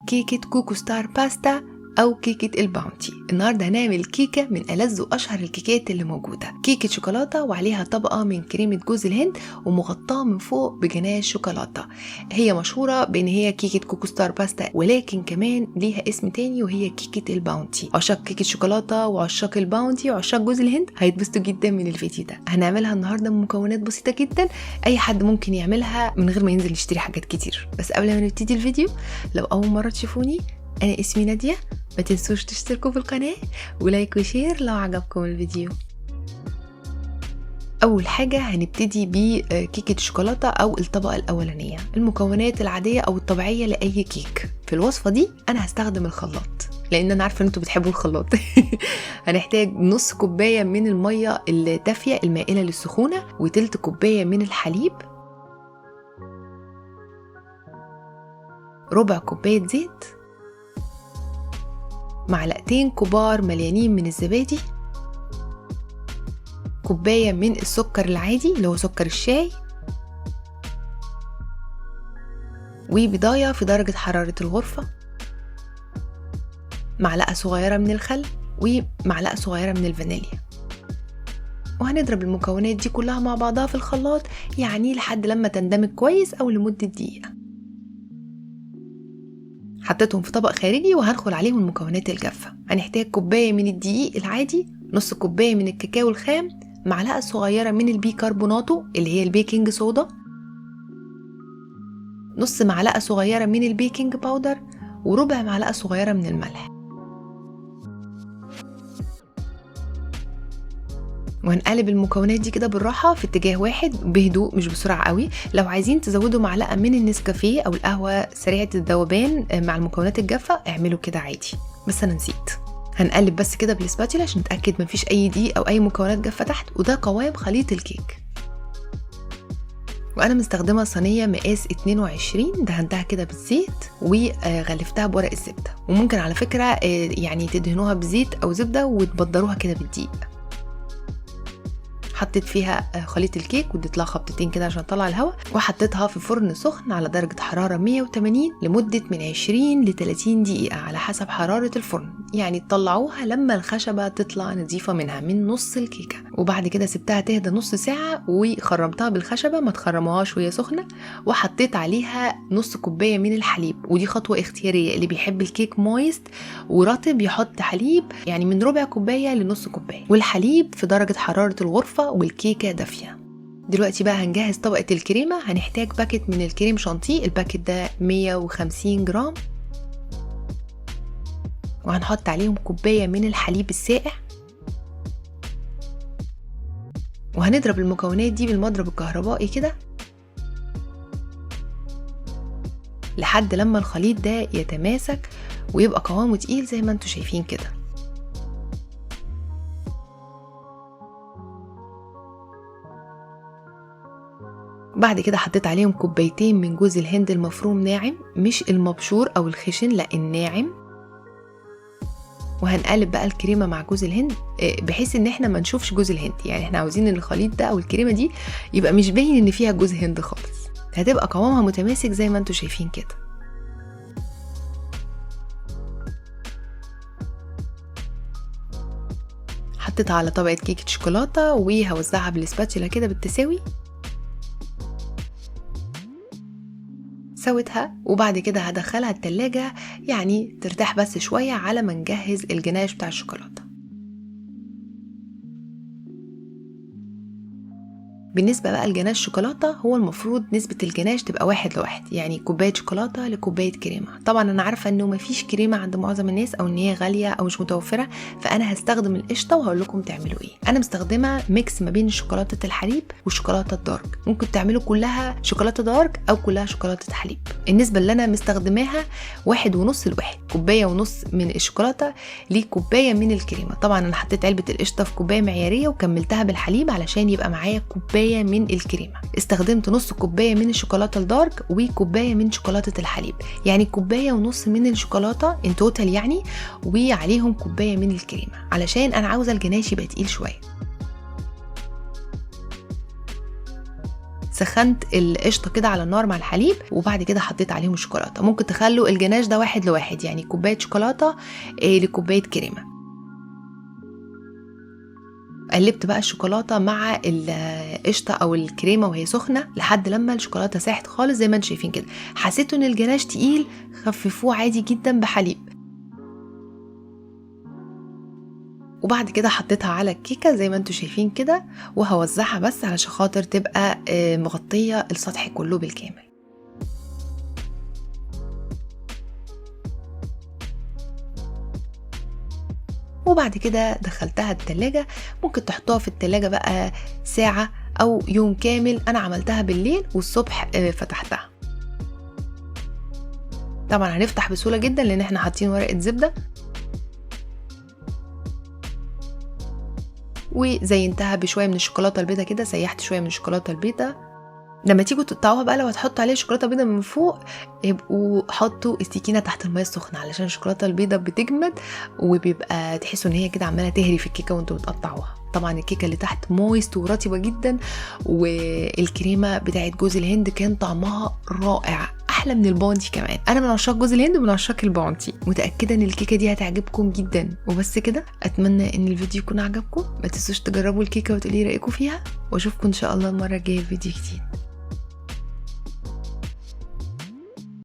كيكة كوكو ستار باستا أو كيكة الباونتي. النهاردة هنعمل كيكة من ألذ وأشهر الكيكات اللي موجودة، كيكة شوكولاتة وعليها طبقة من كريمة جوز الهند ومغطاة من فوق بجناش شوكولاتة. هي مشهورة بأن هي كيكة كوكو ستار باستا، ولكن كمان ليها اسم تاني وهي كيكة الباونتي. عشاق كيكة شوكولاتة وعشاق الباونتي وعشاق جوز الهند هيتبسطوا جدا من الفيديو ده. هنعملها النهاردة من مكونات بسيطة جدا، أي حد ممكن يعملها من غير ما ينزل يشتري حاجات كتير. بس قبل ما نبتدي الفيديو، لو أول مرة تشوفوني أنا اسمي نادية، ما تنسوش تشتركوا في القناة ولايك وشير لو عجبكم الفيديو. أول حاجة هنبتدي بكيكة شوكولاتة أو الطبقة الأولانية. المكونات العادية أو الطبيعية لأي كيك. في الوصفة دي أنا هستخدم الخلاط لأن أنا عارفة أن انتوا بتحبوا الخلاط. هنحتاج نص كوباية من المية الدافية المائلة للسخونة، وتلت كوباية من الحليب، ربع كوباية زيت، معلقتين كبار مليانين من الزبادي، كوباية من السكر العادي اللي هو سكر الشاي، وبضاية في درجة حرارة الغرفة، معلقة صغيرة من الخل، ومعلقة صغيرة من الفانيليا. وهنضرب المكونات دي كلها مع بعضها في الخلاط، يعني لحد لما تندمج كويس أو لمدة دقيقة. حطيتهم في طبق خارجي وهندخل عليهم المكونات الجافة. هنحتاج كوباية من الدقيق العادي، نص كوباية من الكاكاو الخام، معلقة صغيرة من البيكربوناتو اللي هي البيكنج صودا، نص معلقة صغيرة من البيكنج باودر، وربع معلقة صغيرة من الملح. وهنقلب المكونات دي كده بالراحة في اتجاه واحد بهدوء، مش بسرعة قوي. لو عايزين تزودوا معلقة من النسكافيه أو القهوة سريعة الذوبان مع المكونات الجافة اعملوا كده عادي، بس أنا نسيت. هنقلب بس كده بالسباتولا عشان نتأكد مفيش أي دقيق أو أي مكونات جافة تحت. وده قوام خليط الكيك. وأنا مستخدمة صينية مقاس 22، دهنتها كده بالزيت وغلفتها بورق الزبدة. وممكن على فكرة يعني تدهنوها بزيت أو زبدة وتبدروها كده بالدقيق. حطيت فيها خليط الكيك واديت لها خبطتين كده عشان اطلع الهواء، وحطيتها في فرن سخن على درجة حرارة 180 لمدة من 20 ل 30 دقيقة على حسب حرارة الفرن. يعني تطلعوها لما الخشبة تطلع نظيفة منها من نص الكيكة. وبعد كده سبتها تهدى نص ساعة وخرمتها بالخشبة، ما تخرموهاش وهي سخنة. وحطيت عليها نص كوباية من الحليب، ودي خطوة اختيارية، اللي بيحب الكيك مويست ورطب يحط حليب، يعني من ربع كوباية لنص كوباية. والحليب في درجة حرارة الغرفة والكيكة دافية. دلوقتي بقى هنجهز طبقة الكريمة. هنحتاج باكت من الكريم شانتيه، الباكت ده 150 جرام، وهنحط عليهم كوباية من الحليب الساقع. وهنضرب المكونات دي بالمضرب الكهربائي كده لحد لما الخليط ده يتماسك ويبقى قوامه تقيل زي ما انتوا شايفين كده. بعد كده حطيت عليهم كوبايتين من جوز الهند المفروم ناعم، مش المبشور او الخشن، لا الناعم. وهنقلب بقى الكريمه مع جوز الهند بحيث ان احنا ما نشوفش جوز الهند. يعني احنا عاوزين ان الخليط ده او الكريمه دي يبقى مش باين ان فيها جوز هند خالص. هتبقى قوامها متماسك زي ما انتوا شايفين كده. حطيتها على طبقه كيكه شوكولاته وهوزعها بالسباتشولا كده بالتساوي. سويتها وبعد كده هدخلها التلاجة يعني ترتاح بس شوية على ما نجهز الجناش بتاع الشوكولاتة. بالنسبة بقى لجناش الشوكولاتة، هو المفروض نسبة الجناش تبقى 1:1، يعني كوباية شوكولاتة لكوباية كريمة. طبعا أنا عارفة إنه مفيش كريمة عند معظم الناس أو إن هي غالية أو مش متوفرة، فأنا هستخدم القشطة وهقول لكم تعملوا إيه. أنا مستخدمة ميكس ما بين شوكولاتة الحليب والشوكولاتة الدارك. ممكن تعملوا كلها شوكولاتة دارك أو كلها شوكولاتة حليب. النسبة اللي أنا مستخدماها 1.5 لواحد، كوباية ونص من الشوكولاتة لكوباية من الكريمة. طبعا أنا حطيت علبة القشطة في كوباية معيارية وكملتها بالحليب علشان يبقى معايا كوباية من الكريمة. استخدمت نص كوباية من الشوكولاتة الدارك وكوباية من شوكولاتة الحليب، يعني كوباية ونص من الشوكولاتة ان توتال يعني، وعليهم كوباية من الكريمة علشان انا عاوزة الجناش يبقى تقيل شوية. سخنت القشطه كده على النار مع الحليب، وبعد كده حطيت عليهم الشوكولاته. ممكن تخلوا الجناش ده 1:1، يعني كوبايه شوكولاته لكوبايه كريمه. قلبت بقى الشوكولاته مع القشطه او الكريمه وهي سخنه لحد لما الشوكولاته ساحت خالص زي ما انتم شايفين كده. حسيتوا ان الجناش تقيل، خففوه عادي جدا بحليب. وبعد كده حطيتها على الكيكه زي ما انتم شايفين كده، وهوزعها بس علشان خاطر تبقى مغطيه السطح كله بالكامل. وبعد كده دخلتها التلاجة. ممكن تحطوها في التلاجة بقى ساعة أو يوم كامل. أنا عملتها بالليل والصبح فتحتها. طبعا هنفتح بسهولة جدا لأن احنا حاطين ورقة زبدة، وزينتها بشوية من الشوكولاتة البيضة كده، سيحت شوية من الشوكولاتة البيضة. لما تيجوا تقطعوها بقى، لو هتحطوا عليها شوكولاته بيضه من فوق، يبقوا حطوا السكينه تحت الميه السخنه علشان الشوكولاته البيضه بتجمد، وبيبقى تحسوا ان هي كده عماله تهري في الكيكه وانتوا بتقطعوها. طبعا الكيكه اللي تحت مويست ورطبه جدا، والكريمه بتاعت جوز الهند كان طعمها رائع، احلى من البونتي كمان. انا من عشاق جوز الهند ومن عشاق البونتي، متاكده ان الكيكه دي هتعجبكم جدا. وبس كده، اتمنى ان الفيديو يكون عجبكم. ما تنسوش تجربوا الكيكه وتقولي رايكم فيها، واشوفكم ان شاء الله المره الجايه في فيديو جديد.